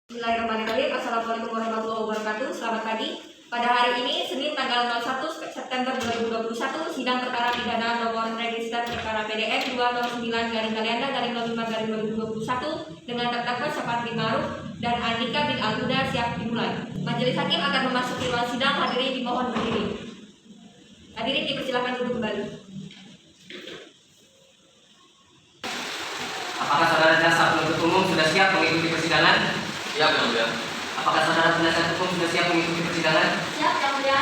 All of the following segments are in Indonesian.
Bismillahirrahmanirrahim. Assalamualaikum warahmatullahi wabarakatuh. Selamat pagi. Pada hari ini, Senin tanggal 01 September 2021, sidang perkara pidana nomor register perkara PDN 209-Kalianda-5-2021 dengan terdakwa Syafat bin Ma'ruf dan Andika bin Al-Huda siap dimulai. Majelis hakim akan memasuki ruang sidang. Hadirin dimohon berdiri. Hadirin dipersilakan duduk kembali. Apakah saudara jaksa penuntut umum sudah siap mengikuti persidangan? Siap, Yang Mulia. Apakah saudara penasihat hukum sudah siap mengikuti persidangan? Siap, Yang Mulia.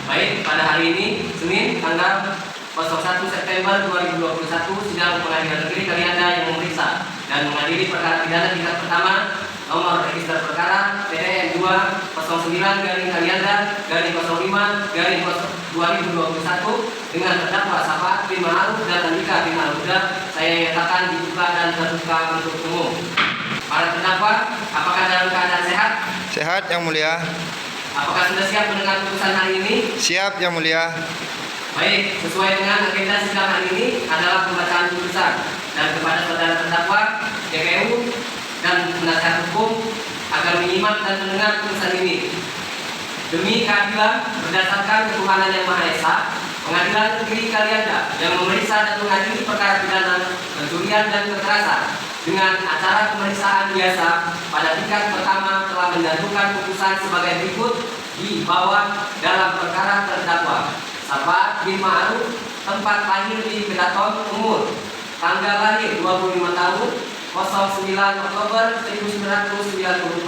Baik, pada hari ini, Senin, tanggal 01 September 2021, sidang Pengadilan Negeri Kalianda yang memeriksa dan mengadili perkara pidana tingkat pertama nomor register perkara PDN 209-05-2021 dengan terdakwa Syafat bin Ma'ruf dan Andika bin Al-Huda saya nyatakan dibuka dan terbuka untuk umum. Para terdakwa, apakah dalam keadaan sehat? Sehat, Yang Mulia. Apakah sudah siap mendengar putusan hari ini? Siap, Yang Mulia. Baik, sesuai dengan agenda sidang hari ini adalah pembacaan putusan dan kepada saudara terdakwa, JPU dan penasihat hukum agar menyimak dan mendengar putusan ini. Demi keadilan berdasarkan ketuhanan yang Maha Esa, Pengadilan Negeri Kalianda yang memeriksa dan mengadili perkara pidana pencurian dan kekerasan dengan acara pemeriksaan biasa pada tingkat pertama telah menjatuhkan putusan sebagai berikut di bawah dalam perkara terdakwa Syafat bin Ma'ruf, tempat lahir di Kedaton, umur tanggal lahir 25 tahun 09 Oktober 1994,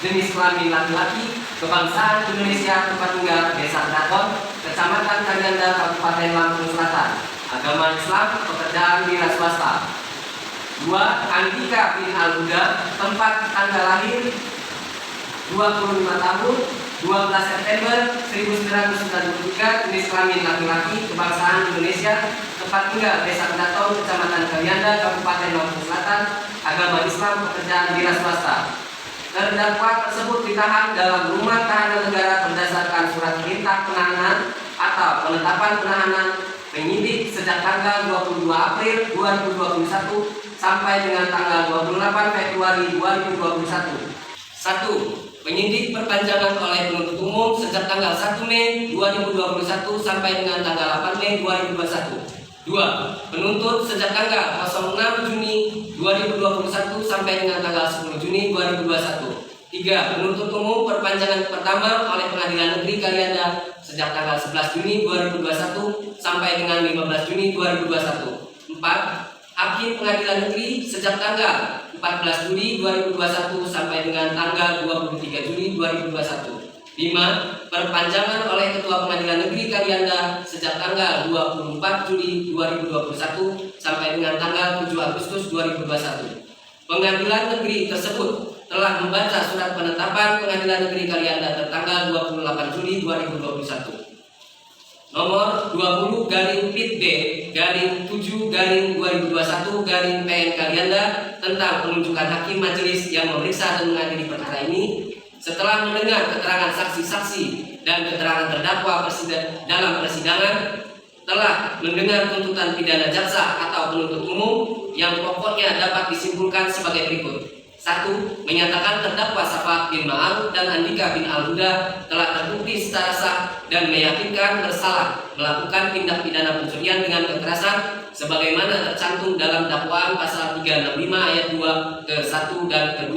jenis kelamin laki-laki, kebangsaan Indonesia, tempat tinggal Desa Kedaton, Kecamatan Kalianda, Kabupaten Lampung Selatan, agama Islam, pekerjaan wira swasta. 2. Andika bin Al-Huda, tempat tanggal lahir 25 tahun 12 September 1993, jenis kelamin laki-laki, kebangsaan Indonesia, tempat tinggal Desa Kedaton, Kecamatan Kalianda, Kabupaten Lampung Selatan, agama Islam, pekerjaan wira swasta. Terdakwa tersebut ditahan dalam rumah tahanan negara berdasarkan surat perintah penahanan atau penetapan penahanan penyidik sejak tanggal 22 April 2021 sampai dengan tanggal 28 Februari 2021. 1. Penyidik perpanjangan oleh penuntut umum sejak tanggal 1 Mei 2021 sampai dengan tanggal 8 Mei 2021. 2. Penuntut sejak tanggal 06 Juni 2021 sampai dengan tanggal 10 Juni 2021. 3. Penuntut umum perpanjangan pertama oleh Pengadilan Negeri Kalianda sejak tanggal 11 Juni 2021 sampai dengan 15 Juni 2021. 4. Hakim Pengadilan Negeri sejak tanggal 14 Juli 2021 sampai dengan tanggal 23 Juli 2021. 5. Perpanjangan oleh Ketua Pengadilan Negeri Kalianda sejak tanggal 24 Juli 2021 sampai dengan tanggal 7 Agustus 2021. Pengadilan Negeri tersebut telah membaca surat penetapan Pengadilan Negeri Kalianda tertanggal 28 Juli 2021 nomor 20-PIT-7-2021-PN Kalianda tentang penunjukan hakim majelis yang memeriksa dan mengadili perkara ini. Setelah mendengar keterangan saksi-saksi dan keterangan terdakwa dalam persidangan, telah mendengar tuntutan pidana jaksa atau penuntut umum yang pokoknya dapat disimpulkan sebagai berikut. 1. Menyatakan terdakwa Syafat bin Ma'ruf dan Andika bin Al-Huda telah terbukti secara sah dan meyakinkan bersalah melakukan tindak pidana pencurian dengan kekerasan sebagaimana tercantum dalam dakwaan pasal 365 ayat 2 ke-1 dan ke-2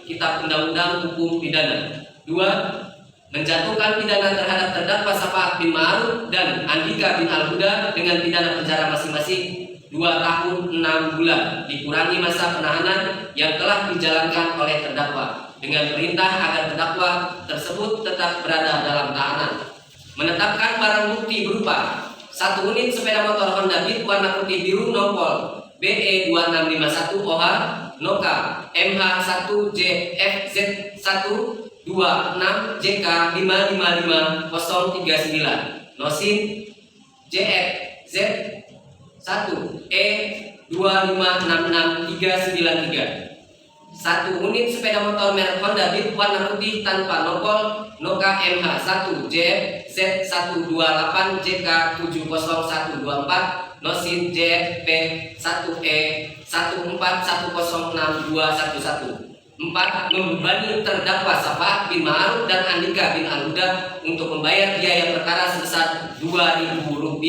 Kitab Undang-Undang Hukum Pidana. 2. Menjatuhkan pidana terhadap terdakwa Syafat bin Ma'ruf dan Andika bin Al-Huda dengan pidana penjara masing-masing 2 tahun 6 bulan dikurangi masa penahanan yang telah dijalankan oleh terdakwa dengan perintah agar terdakwa tersebut tetap berada dalam tahanan. Menetapkan barang bukti berupa 1 unit sepeda motor Honda Beat warna putih biru nopol BE 2651 OH Noka MH1JFZ126JK 555039 Nosin JFZ 1E2566393. 1 unit sepeda motor merek Honda Beat warna putih tanpa nopol Noka MH1JFZ128JK70124 Nosin JFP1E 14106211. 4. Membebani terdakwa Safaat bin Ma'ruf dan Andika bin Al-Huda untuk membayar biaya perkara sebesar Rp2.000.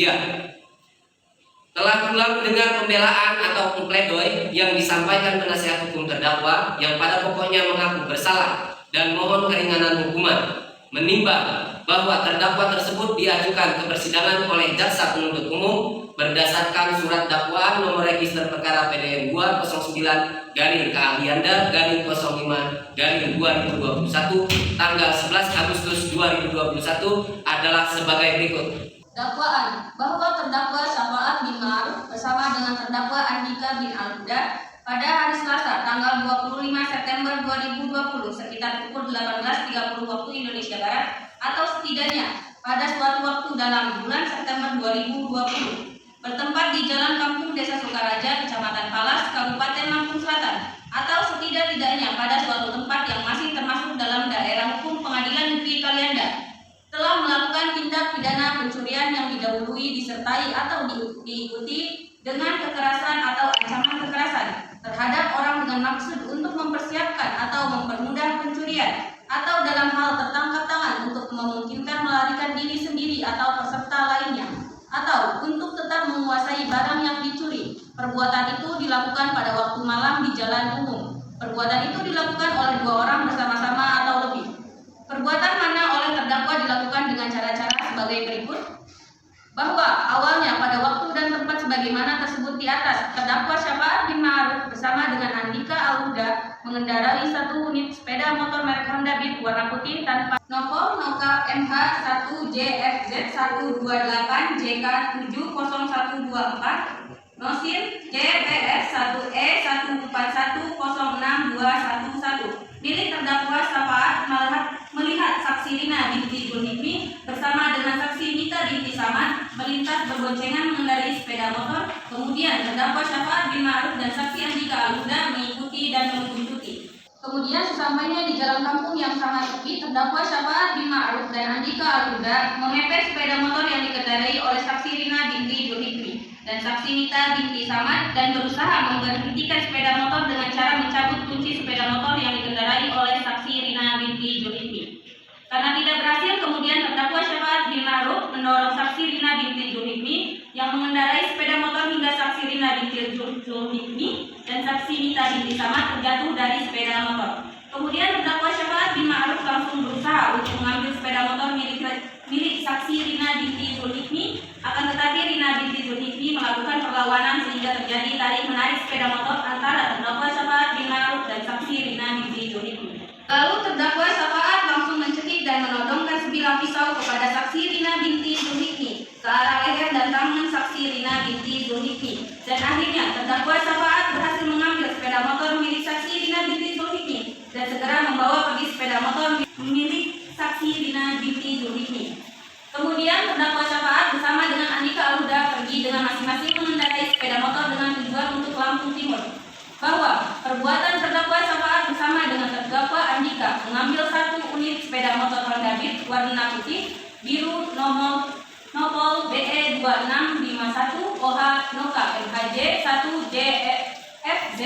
Telah pula mendengar pembelaan atau pledoi yang disampaikan penasihat hukum terdakwa yang pada pokoknya mengaku bersalah dan mohon keringanan hukuman, menimbang bahwa terdakwa tersebut diajukan ke persidangan oleh jaksa penuntut umum berdasarkan surat dakwaan nomor register perkara PDN 209-05-05-2021 tanggal 11 Agustus 2021 adalah sebagai berikut. Dakwaan bahwa terdakwa Safaat bin Ma'ruf bersama dengan terdakwa Andika bin Al-Huda pada hari Selasa tanggal 25 September 2020 sekitar pukul 18.30 waktu Indonesia Barat atau setidaknya pada suatu waktu dalam bulan September 2020 bertempat di Jalan Kampung Desa Sukaraja, Kecamatan Palas, Kabupaten Lampung Selatan, atau setidak-tidaknya pada suatu tempat yang masih termasuk dalam daerah hukum Pengadilan Negeri Kalianda, telah melakukan tindak pidana pencurian yang didahului disertai atau diikuti dengan kekerasan atau ancaman kekerasan terhadap orang dengan maksud untuk mempersiapkan atau mempermudah pencurian, atau dalam hal tertangkap tangan untuk memungkinkan melarikan diri sendiri atau peserta lainnya, atau untuk tetap menguasai barang yang dicuri. Perbuatan itu dilakukan pada waktu malam di jalan umum. Perbuatan itu dilakukan oleh dua orang bersama-sama atau lebih. Perbuatan mana oleh terdakwa dilakukan dengan cara-cara sebagai berikut. Bahwa awalnya pada waktu dan tempat sebagaimana tersebut di atas, terdakwa Safaat bin Ma'ruf bersama dengan Andika Al-Huda mengendarai satu unit sepeda motor merek Honda Beat warna putih tanpa nomor NOKA MH 1JFZ 128JK70124 nosin JPF 1E 141062111 milik terdakwa Safaat melihat saksi Rina binti Zulhikmi bersama dengan saksi Mita binti Samad melintas berboncengan mengendarai sepeda motor. Kemudian terdakwa Safaat bin Ma'ruf dan saksi Andika Al-Huda mengikuti dan membuntuti. Kemudian sesampainya di jalan kampung yang sangat sepi, terdakwa Safaat bin Ma'ruf dan Andika Al-Huda memepet sepeda motor yang dikendarai oleh saksi Rina binti Zulhikmi dan saksi Mita binti Samad dan berusaha memberhentikan sepeda motor dengan cara mencabut kunci sepeda motor yang dikendarai oleh saksi Rina binti Zulhikmi. Karena tidak berhasil, kemudian terdakwa Safaat bin Ma'ruf mendorong saksi Rina binti Zulhikmi yang mengendarai sepeda motor hingga saksi Rina binti Zulhikmi dan saksi Mita binti Samad terjatuh dari sepeda motor. Kemudian terdakwa Safaat bin Ma'ruf langsung berusaha untuk mengambil sepeda motor milik saksi Rina binti Zulhikmi, akan tetapi Rina binti Zulhikmi melakukan perlawanan sehingga terjadi tarik-menarik sepeda motor antara terdakwa Safaat bin Ma'ruf dan saksi Rina binti Zulhikmi. Lalu terdakwa Safaat langsung mencekik dan menodongkan sebilah pisau kepada saksi Rina binti Zulhikmi ke arah leher dan tangan saksi Rina binti Zulhikmi, dan akhirnya terdakwa Safaat berhasil mengambil sepeda motor milik saksi Rina binti Zulhikmi dan segera membawa pergi sepeda motor milik saksi Rina binti Zulhikmi. Kemudian terdakwa Safaat bersama dengan Andika Al-Huda pergi dengan masing-masing mengendarai sepeda motor dengan tujuan untuk Lampung Timur. Bahwa perbuatan terdakwa Safaat bersama dengan terdakwa Andika mengambil satu unit sepeda motor Honda Beat warna putih biru nomor BE 2651 OH NOKA MHJ 1JFZ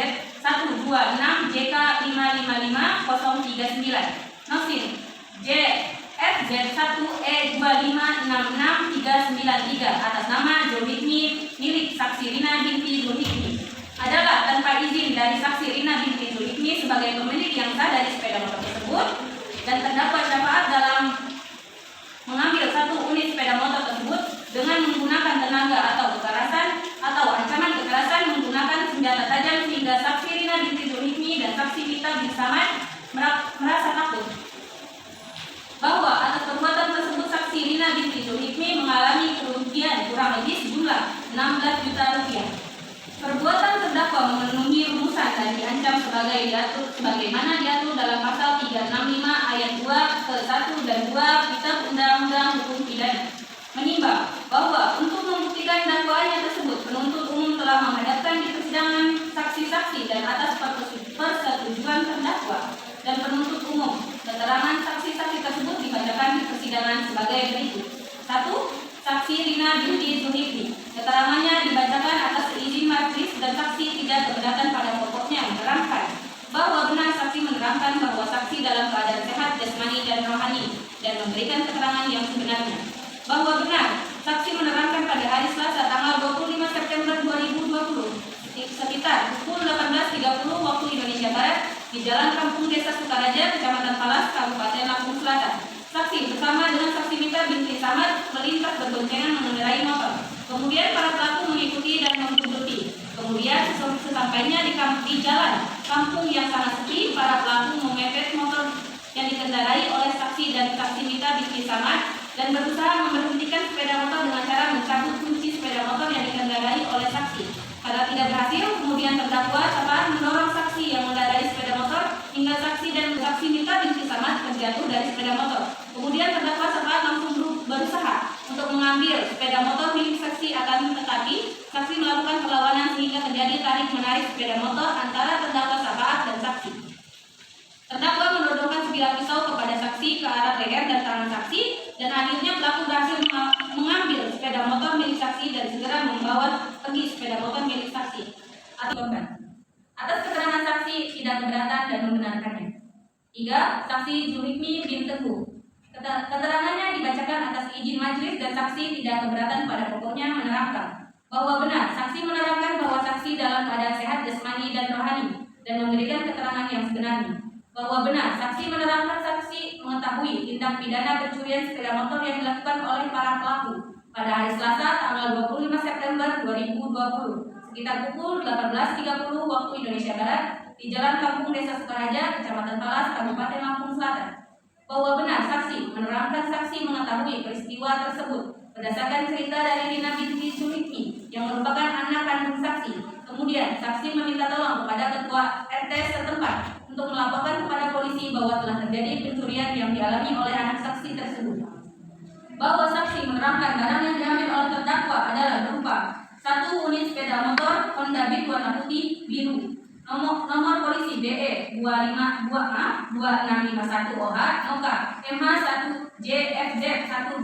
126JK555039 nosin JFZ 1E2566393 atas nama Zulhikmi milik saksi Rina binti Zulhikmi adalah tanpa izin dari saksi Rina binti Zulhikmi sebagai pemilik yang sah dari sepeda motor tersebut, dan terdakwa Safaat dalam mengambil satu unit sepeda motor tersebut dengan menggunakan tenaga atau kekerasan atau ancaman kekerasan menggunakan senjata tajam sehingga saksi Rina binti Zulhikmi dan saksi Mita bin Samad merasa takut. Bahwa atas perbuatan tersebut saksi Rina binti Zulhikmi mengalami kerugian kurang lebih sejumlah 16 juta rupiah. Perbuatan terdakwa memenuhi rumusan dan diancam sebagaimana diatur dalam pasal 365 ayat 2 ke 1 dan 2 Kitab Undang-Undang Hukum Pidana. Menimbang bahwa untuk membuktikan dakwaannya tersebut, penuntut umum telah menghadapkan di persidangan saksi-saksi dan atas persetujuan terdakwa dan penuntut umum, keterangan saksi-saksi tersebut dibacakan di persidangan sebagai berikut. 1. Saksi Rina binti Zulhikmi. Keterangannya dibacakan atas izin majelis dan saksi tidak terdakwa sebenarnya. Bahwa benar, saksi menerangkan pada hari Selasa tanggal 25 September 2020 sekitar pukul 18.30 waktu Indonesia Barat di Jalan Kampung Desa Sukaraja, Kecamatan Palas, Kabupaten Lampung Selatan. Saksi bersama dengan saksi Mita binti Samad melintas berboncengan mengendarai motor. Kemudian para pelaku mengikuti dan mengikuti. Kemudian sesampainya di jalan kampung yang sangat sepi, para pelaku memepet motor yang dikendarai oleh saksi dan saksi Mita binti Samad dan berusaha memberhentikan sepeda motor dengan cara mencabut kunci sepeda motor yang dikendarai oleh saksi. Karena tidak berhasil, kemudian terdakwa Sapaan mendorong saksi yang mengendarai sepeda motor hingga saksi dan saksi Mita binti Samad terjatuh dari sepeda motor. Kemudian terdakwa Sapaan langsung berusaha untuk mengambil sepeda motor milik saksi, akan tetapi saksi melakukan perlawanan sehingga terjadi tarik-menarik sepeda motor antara terdakwa Sapaan dan saksi. Terdakwa menodongkan sebilah pisau kepada saksi ke arah leher dan tangan saksi, dan akhirnya pelaku berhasil mengambil sepeda motor milik saksi dan segera membawa pergi sepeda motor milik saksi atau korban. Atas keterangan saksi tidak keberatan dan membenarkannya. 3. Saksi Zulhikmi bin Teguh. Keterangannya dibacakan atas izin majelis dan saksi tidak keberatan pada pokoknya menerangkan bahwa benar saksi menerangkan bahwa saksi dalam keadaan sehat jasmani dan rohani dan memberikan keterangan yang sebenarnya. Bahwa benar saksi menerangkan saksi mengetahui tindak pidana pencurian sepeda motor yang dilakukan oleh para pelaku pada hari Selasa tanggal 25 September 2020 sekitar pukul 18.30 waktu Indonesia Barat di Jalan Kampung Desa Sukaraja, Kecamatan Palas, Kabupaten Lampung Selatan. Bahwa benar saksi menerangkan saksi mengetahui peristiwa tersebut berdasarkan cerita dari Rina binti Zulhikmi yang merupakan anak kandung saksi. Kemudian saksi meminta tolong kepada ketua RT setempat untuk melaporkan kepada polisi bahwa telah terjadi pencurian yang dialami oleh anak saksi tersebut. Bahwa saksi menerangkan barang yang diambil oleh terdakwa adalah berupa 1 unit sepeda motor Honda Beat warna putih biru, nomor polisi BE 2651 OH, NOKA MH1JFZ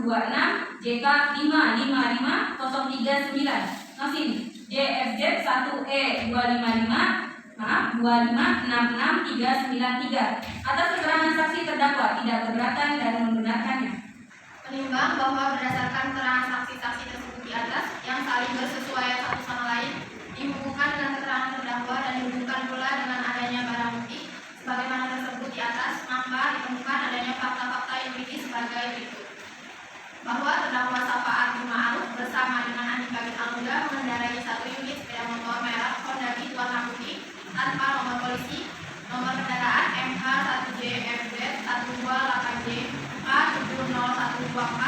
126 JK 555039, NOSIN JFZ 1E 2566393. Atas keterangan saksi terdakwa tidak keberatan dan membenarkannya. Menimbang bahwa berdasarkan keterangan saksi-saksi tersebut di atas yang saling bersesuaian satu sama lain, dihubungkan dengan keterangan terdakwa dan dihubungkan pula dengan adanya barang bukti sebagaimana tersebut di atas, maka ditemukan adanya fakta-fakta yuridis sebagai berikut. Bahwa terdakwa Sapaan bin Ma'ruf bersama dengan Andika bin Alhuda mengendarai 1 unit sepeda motor merek Honda Beat warna putih tanpa nomor polisi, nomor kendaraan MH1JFZ 128J A70124,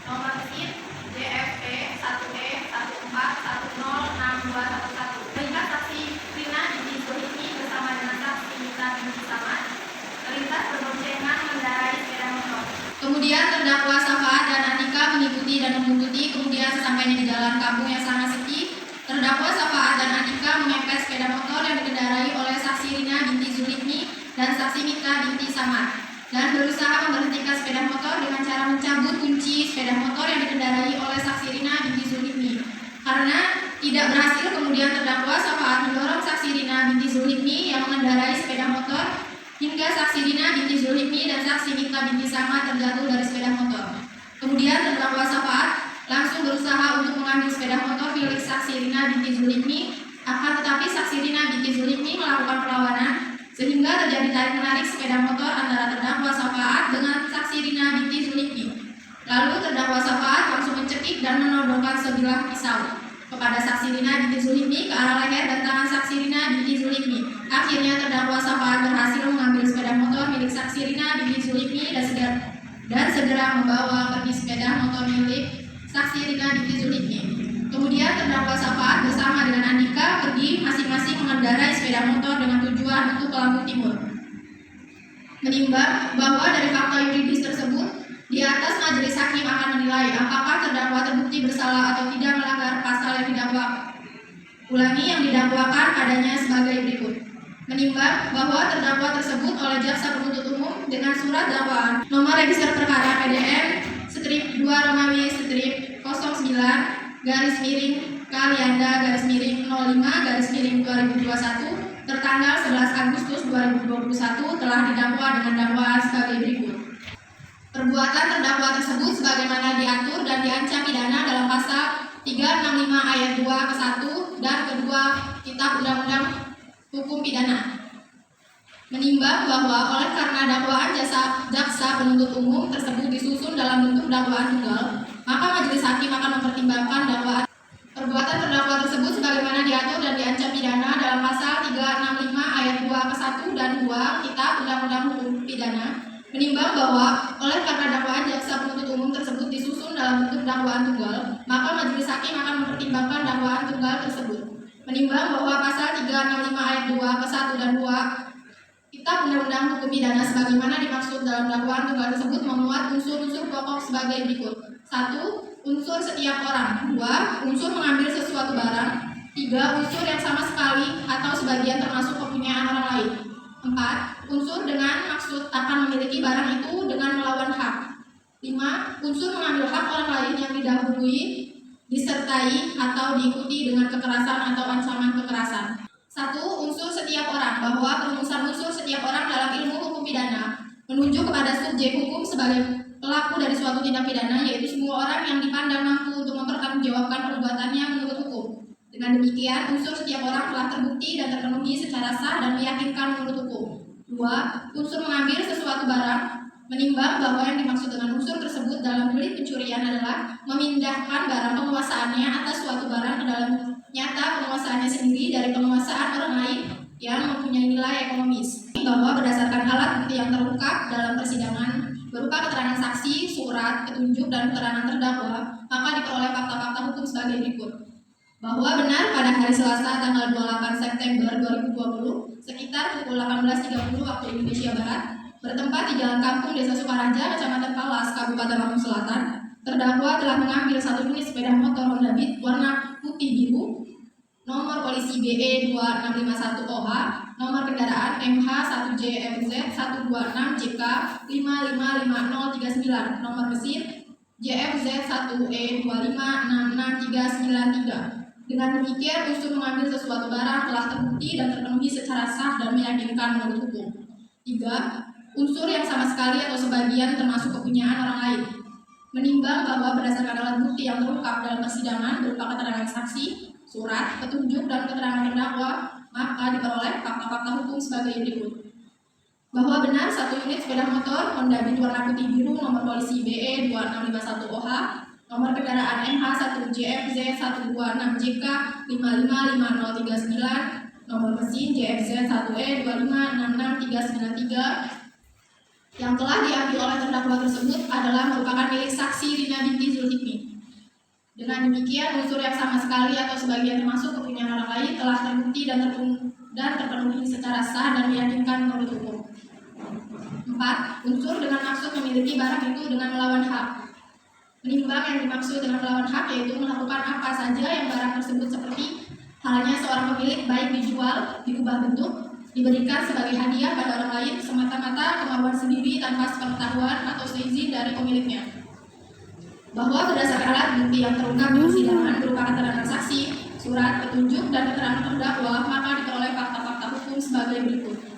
nomor mesin JFP 1E1E1406211. Sehingga saksi Rina binti Zulhikmi bersama dengan saksi Mita binti Samad melintas berboncengan mengendarai sepeda motor. Kemudian terdakwa Sapaan dan Andika mengikuti dan membuntuti. Kemudian sesampainya di jalan kampung yang sangat sepi, terdakwa Sapaan dan Andika memepet sepeda motor yang dikendarai oleh saksi Rina binti Zulhikmi dan saksi Mita binti Samad dan berusaha memberhentikan sepeda motor dengan cara mencabut kunci sepeda motor yang dikendarai oleh saksi Rina binti Zulhikmi. Karena tidak berhasil, kemudian terdakwa Sapaan mendorong saksi Rina binti Zulhikmi yang mengendarai sepeda motor hingga saksi Rina binti Zulhikmi dan saksi Mita binti Samad terjatuh dari sepeda motor. Kemudian terdakwa Sapaan langsung berusaha untuk mengambil sepeda motor milik saksi Rina binti Zulhikmi, akan tetapi saksi Rina binti Zulhikmi melakukan perlawanan sehingga terjadi tarik-menarik sepeda motor antara terdakwa Sapaan dengan saksi Rina binti Zulhikmi. Lalu terdakwa Sapaan langsung mencekik dan menodongkan sebilah pisau kepada saksi Rina binti Zulhikmi ke arah leher dan tangan saksi Rina binti Zulhikmi. Akhirnya terdakwa Sapaan berhasil mengambil sepeda motor milik saksi Rina binti Zulhikmi dan segera membawa pergi sepeda motor milik saksi Rina binti Zulhikmi. Kemudian terdakwa Sapaan bersama dengan Andika pergi masing-masing mengendarai sepeda motor dengan tujuan untuk ke Lampung Timur. Menimbang bahwa dari fakta yuridis tersebut, di atas majelis hakim akan menilai apakah terdakwa terbukti bersalah atau tidak melanggar pasal yang didakwa. Ulangi, yang didakwakan adanya sebagai berikut. Menimbang bahwa terdakwa tersebut oleh jaksa penuntut umum dengan surat dakwaan nomor register perkara PDM /2 Romawi /09 garis miring Kalianda garis miring 05 garis miring 2021 tertanggal 11 Agustus 2021 telah didakwa dengan dakwaan sebagai berikut. Perbuatan terdakwa tersebut sebagaimana diatur dan diancam pidana dalam pasal 365 ayat 2 ke 1 dan kedua Kitab Undang-Undang Hukum Pidana. Menimbang bahwa oleh karena dakwaan jaksa penuntut umum tersebut disusun dalam bentuk dakwaan tunggal, maka majelis hakim akan mempertimbangkan dakwaan perbuatan terdakwa tersebut sebagaimana diatur dan diancam pidana dalam pasal 365 ayat 2 ke 1 dan 2 Kitab Undang-Undang Hukum Pidana. Menimbang bahwa oleh karena dakwaan jaksa penuntut umum tersebut disusun dalam bentuk dakwaan tunggal, maka majelis hakim akan mempertimbangkan dakwaan tunggal tersebut. Menimbang bahwa pasal 365 ayat 2 ke 1 dan 2 Kitab Undang-Undang Hukum Pidana sebagaimana dimaksud dalam dakwaan tunggal tersebut memuat unsur-unsur pokok sebagai berikut. 1. Unsur setiap orang. 2. Unsur mengambil sesuatu barang. 3. Unsur yang sama sekali atau sebagian termasuk kepunyaan orang lain. 4. Unsur dengan maksud akan memiliki barang itu dengan melawan hak. 5. Unsur mengambil hak orang lain yang didahului, disertai atau diikuti dengan kekerasan atau ancaman kekerasan. 1. Unsur setiap orang, bahwa perumusan unsur setiap orang dalam ilmu hukum pidana menunjuk kepada subjek hukum sebagai pelaku dari suatu tindak pidana, yaitu semua orang yang dipandang mampu untuk mempertanggungjawabkan perbuatannya menurut hukum. Dengan demikian, unsur setiap orang telah terbukti dan terpenuhi secara sah dan meyakinkan menurut hukum. 2. Unsur mengambil sesuatu barang. Menimbang bahwa yang dimaksud dengan unsur tersebut dalam delik pencurian adalah memindahkan barang penguasaannya atas suatu barang ke dalam nyata penguasaannya sendiri dari penguasaan orang lain yang mempunyai nilai ekonomis. Bahwa berdasarkan alat bukti yang terungkap dalam persidangan berupa keterangan saksi, surat, petunjuk, dan keterangan terdakwa, maka diperoleh fakta-fakta hukum sebagai berikut. Bahwa benar pada hari Selasa tanggal 28 September 2020 sekitar pukul 18.30 waktu Indonesia Barat, bertempat di Jalan Kampung Desa Sukaraja, Kecamatan Palas, Kabupaten Lampung Selatan, terdakwa telah mengambil 1 unit sepeda motor Honda Beat warna putih biru, nomor polisi BE 2651 OH, nomor kendaraan MH1JFZ 126JK 555039, nomor mesin JFZ 1E 256693. Dengan demikian, unsur mengambil sesuatu barang telah terbukti dan terpenuhi secara sah dan meyakinkan menurut hukum. 3. Unsur yang sama sekali atau sebagian termasuk kepunyaan orang lain. Menimbang bahwa berdasarkan alat bukti yang terungkap dalam persidangan berupa keterangan saksi, surat, petunjuk, dan keterangan terdakwa, maka diperoleh fakta-fakta hukum sebagai berikut. Bahwa benar 1 unit sepeda motor Honda Beat warna putih biru nomor polisi BE 2651 OH, nomor kendaraan MH1JFZ 126JK 555039, nomor mesin JFZ 1E 256693 yang telah diambil oleh terdakwa tersebut adalah merupakan milik saksi Rina binti Zulhikmi. Dengan demikian, unsur yang sama sekali atau sebagian termasuk kepunyaan orang lain telah terbukti dan terpenuhi secara sah dan meyakinkan menurut hukum. 4. Unsur dengan maksud memiliki barang itu dengan melawan hak. Menimbang yang dimaksud dengan melawan hak yaitu melakukan apa saja yang barang tersebut seperti halnya seorang pemilik baik dijual, diubah bentuk, diberikan sebagai hadiah pada orang lain semata-mata kemauan sendiri tanpa sepengetahuan atau seizin dari pemiliknya. Bahwa berdasarkan alat bukti yang terungkap di persidangan berupa keterangan saksi, surat, petunjuk, dan keterangan terdakwa, maka diperoleh fakta-fakta hukum sebagai berikut.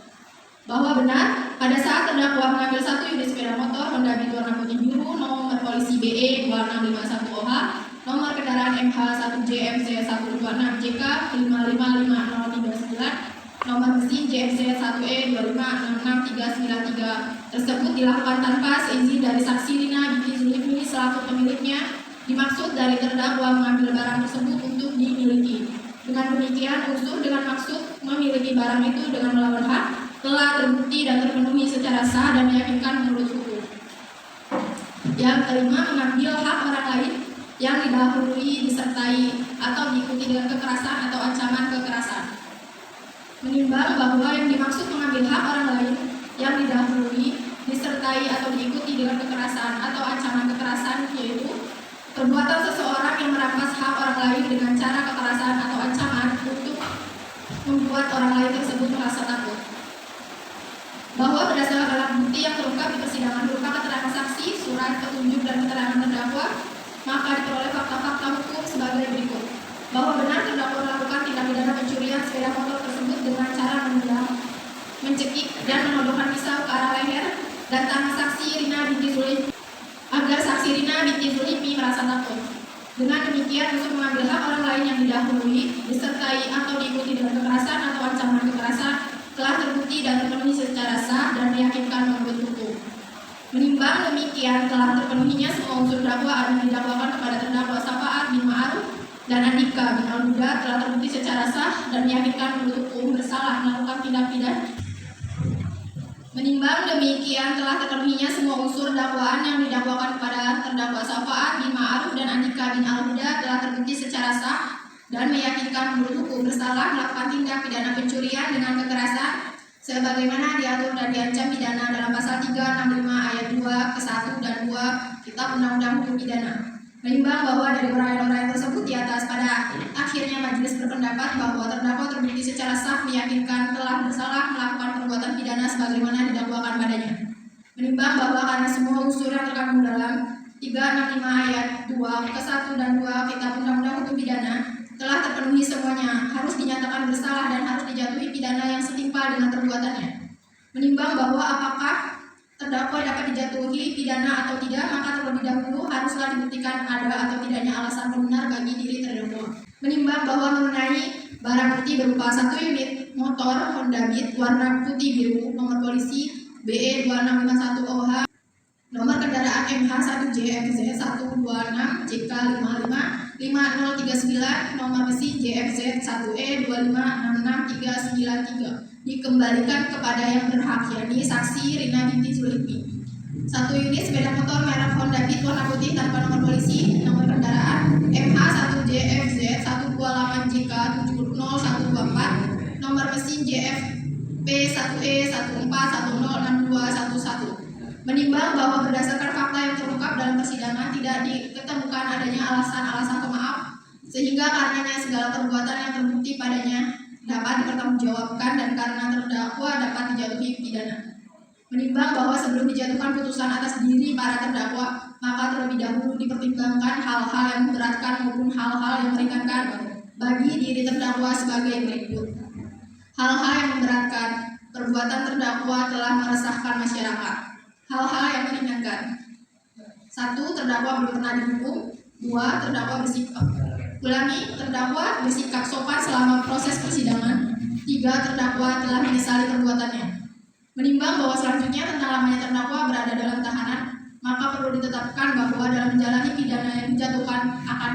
Bahwa benar, pada saat terdakwa mengambil 1 unit sepeda motor Honda Beat warna putih biru nomor polisi BE 2651 OH, nomor kendaraan MH1JFZ 126JK 555039, nomor mesin JFZ 1E 256693 tersebut dilakukan tanpa seizin dari saksi Rina binti Zulhikmi selaku pemiliknya, dimaksud dari terdakwa mengambil barang tersebut untuk dimiliki. Dengan demikian, unsur dengan maksud memiliki barang itu dengan melawan hak telah terbukti dan terpenuhi secara sah dan meyakinkan menurut hukum. Yang kelima, mengambil hak orang lain yang didahului, disertai, atau diikuti dengan kekerasan atau ancaman kekerasan. Menimbang bahwa yang dimaksud mengambil hak orang lain yang didahului, disertai, atau diikuti dengan kekerasan atau ancaman kekerasan yaitu perbuatan seseorang yang merampas hak orang lain dengan cara kekerasan atau ancaman untuk membuat orang lain tersebut merasa takut. Bahwa berdasarkan alat bukti yang terungkap di persidangan berupa keterangan saksi, surat, petunjuk, dan keterangan terdakwa, maka diperoleh fakta-fakta hukum sebagai berikut. Bahwa benar terdakwa melakukan tindak pidana pencurian sepeda motor tersebut dengan cara menendang, mencekik, dan menodongkan pisau ke arah leher dan tangan saksi Rina binti Zulhikmi Rina binti Zulkifli merasa takut. Dengan demikian, untuk mengambil hak orang lain yang didahului, disertai atau diikuti dengan kekerasan atau ancaman kekerasan, telah terbukti dan terpenuhi secara sah dan meyakinkan menurut hukum. Menimbang demikian, telah terpenuhinya semua unsur dakwaan yang didakwakan kepada terdakwa Syafaat bin Ma'aruf dan Andika bin Al-Huda telah terbukti secara sah dan meyakinkan menurut hukum bersalah melakukan tindak pidana. Menimbang demikian, telah terpenuhinya semua unsur dakwaan yang didakwakan kepada terdakwa Syafaat bin Ma'aruf dan Andika bin Al-Huda telah terbukti secara sah dan meyakinkan menurut hukum bersalah melakukan tindak pidana pencurian dengan kekerasan sebagaimana diatur dan diancam pidana dalam pasal 365 ayat 2 ke 1 dan 2 Kitab Undang-Undang Hukum Pidana. Menimbang bahwa dari uraian-uraian tersebut di atas, pada akhirnya majelis berpendapat bahwa terdakwa terbukti secara sah meyakinkan telah bersalah melakukan perbuatan pidana sebagaimana didakwakan padanya. Menimbang bahwa karena semua unsur yang terkandung dalam 365 ayat 2 ke 1 dan 2 Kitab Undang-Undang Hukum Pidana telah terpenuhi semuanya, harus dinyatakan bersalah dan harus dijatuhi pidana yang setimpal dengan perbuatannya. Menimbang bahwa apakah terdakwa dapat dijatuhi pidana atau tidak, maka terlebih dahulu haruslah dibuktikan ada atau tidaknya alasan benar bagi diri terdakwa. Menimbang bahwa mengenai barang bukti berupa 1 unit motor Honda Beat warna putih biru nomor polisi BE 2651 OH, nomor kendaraan MH 1JFZ 126 JK 5039, nomor mesin JFZ 1E 2566393 dikembalikan kepada yang berhak, yakni saksi Rina binti Zulkifli. 1 unit sepeda motor merek Honda Beat warna putih tanpa nomor polisi, nomor kendaraan MH 1JFZ 128 JK 70124, nomor mesin JFP 1E 14106211. Menimbang bahwa berdasarkan fakta yang terungkap dalam persidangan tidak diketemukan adanya alasan-alasan pemaaf, sehingga karenanya segala perbuatan yang terbukti padanya dapat dipertanggungjawabkan dan karena terdakwa dapat dijatuhi pidana. Menimbang bahwa sebelum dijatuhkan putusan atas diri para terdakwa, maka terlebih dahulu dipertimbangkan hal-hal yang memberatkan maupun hal-hal yang meringankan bagi diri terdakwa sebagai berikut. Hal-hal yang memberatkan: perbuatan terdakwa telah meresahkan masyarakat. Hal-hal yang meringankan: 1. Terdakwa belum pernah dihukum. 2. Terdakwa bersikap terdakwa bersikap sopan selama proses persidangan. 3. Terdakwa telah menyesali perbuatannya. Menimbang bahwa selanjutnya tentang lamanya terdakwa berada dalam tahanan, maka perlu ditetapkan bahwa dalam menjalani pidana yang dijatuhkan akan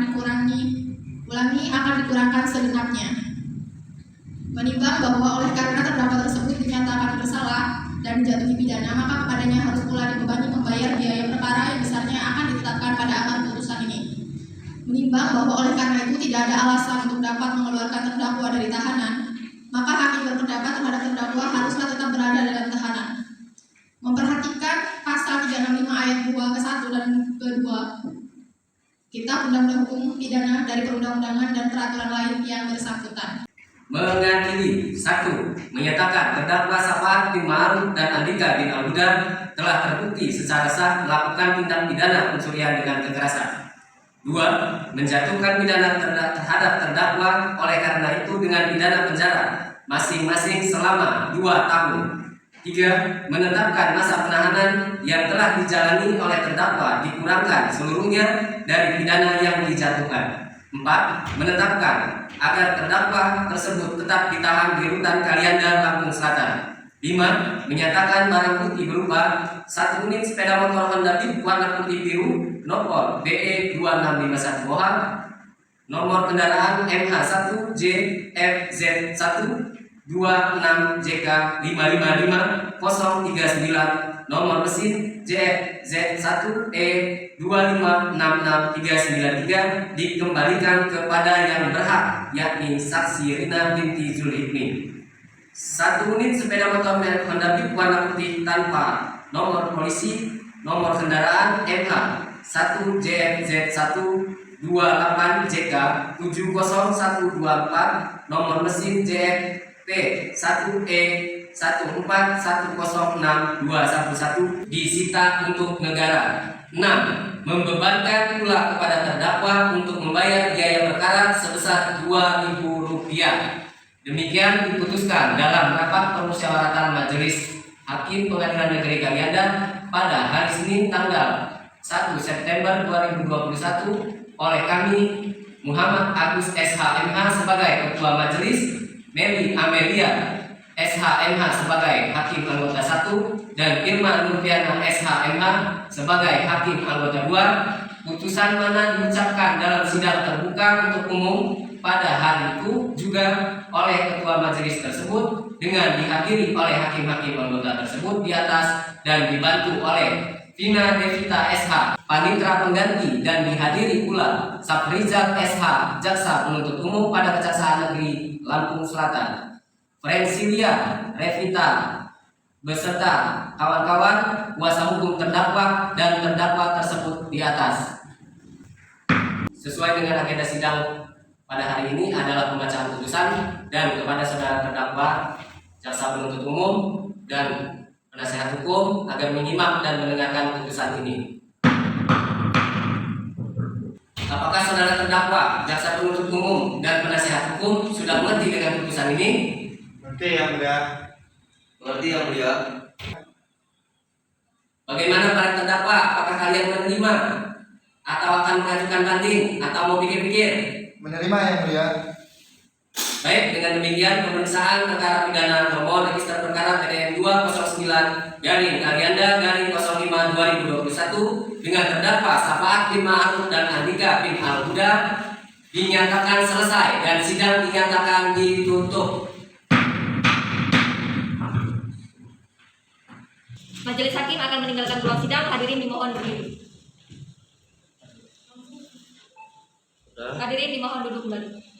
dikurangkan segenapnya. Menimbang bahwa oleh karena terdakwa tersebut dinyatakan bersalah dan dijatuhi pidana, maka kepadanya harus pula dibebani membayar biaya perkara yang besarnya akan ditetapkan pada akhir putusan ini. Menimbang bahwa oleh karena itu tidak ada alasan untuk dapat mengeluarkan terdakwa dari tahanan, maka hakim berpendapat terhadap terdakwa haruslah tetap berada dalam tahanan. Memperhatikan pasal 365 ayat 2 ke 1 dan ke 2 Kitab Undang-Undang Hukum Pidana dari perundang-undangan dan peraturan lain yang bersangkutan. Mengadili 1. Menyatakan terdakwa Syafaat bin Ma'aruf dan Andika bin Al-Huda telah terbukti secara sah melakukan tindak pidana pencurian dengan kekerasan. 2. Menjatuhkan pidana terhadap terdakwa oleh karena itu dengan pidana penjara masing-masing selama 2 tahun. 3. Menetapkan masa penahanan yang telah dijalani oleh terdakwa dikurangkan seluruhnya dari pidana yang dijatuhkan. 4. Menetapkan agar terdakwa tersebut tetap ditahan di rutan Kalianda, Lampung Selatan. 5. Menyatakan barang bukti berupa 1 unit sepeda motor Honda Beat warna putih biru nomor BE 2651 OH, nomor kendaraan MH 1 JFZ 126 JK 555039, nomor mesin JFZ 1E 2566393 dikembalikan kepada yang berhak, yakni saksi Rina binti Zulkifli. 1 unit sepeda motor merek Honda Beat warna putih tanpa nomor polisi, nomor kendaraan MH 1 JFZ 128 JK 70124, nomor mesin JFP 1E 141062211 disita untuk negara. 6. Membebankan pula kepada terdakwa untuk membayar biaya perkara sebesar Rp2.000. Demikian diputuskan dalam rapat permusyawaratan Majelis Hakim Pengadilan Negeri Kalianda pada hari Senin tanggal 1 September 2021 oleh kami Muhammad Agus SHMH sebagai Ketua Majelis, Meli Amelia SHMH sebagai Hakim Anggota 1 dan Irma Nurfiana SHMH sebagai Hakim Anggota 2. Putusan mana diucapkan dalam sidang terbuka untuk umum pada hari itu juga oleh Ketua Majelis tersebut dengan dihadiri oleh hakim-hakim anggota tersebut di atas dan dibantu oleh Vina Devita SH, Panitra Pengganti, dan dihadiri pula Saprizal SH, Jaksa Penuntut Umum pada Kejaksaan Negeri Lampung Selatan, Frensilia Revita, beserta kawan-kawan kuasa hukum terdakwa dan terdakwa tersebut di atas. Sesuai dengan agenda sidang pada hari ini adalah pembacaan putusan dan kepada saudara terdakwa, jaksa penuntut umum, dan penasihat hukum agar menyimak dan mendengarkan putusan ini. Apakah saudara terdakwa, jaksa penuntut umum, dan penasihat hukum sudah mengerti dengan putusan ini? Mengerti yang mulia. Mengerti yang mulia. Bagaimana para terdakwa? Apakah kalian menerima atau akan mengajukan banding atau mau pikir-pikir? Menerima yang mulia. Baik, dengan demikian pemeriksaan perkara pidana nomor register perkara PDN 209-Garing-05/2021 dengan terdakwa Safaat bin Ma'ruf dan Andika bin Al-Huda dinyatakan selesai dan sidang dinyatakan ditutup. Majelis hakim akan meninggalkan ruang sidang. Hadirin dimohon berdiri. Hadirin dimohon duduk kembali.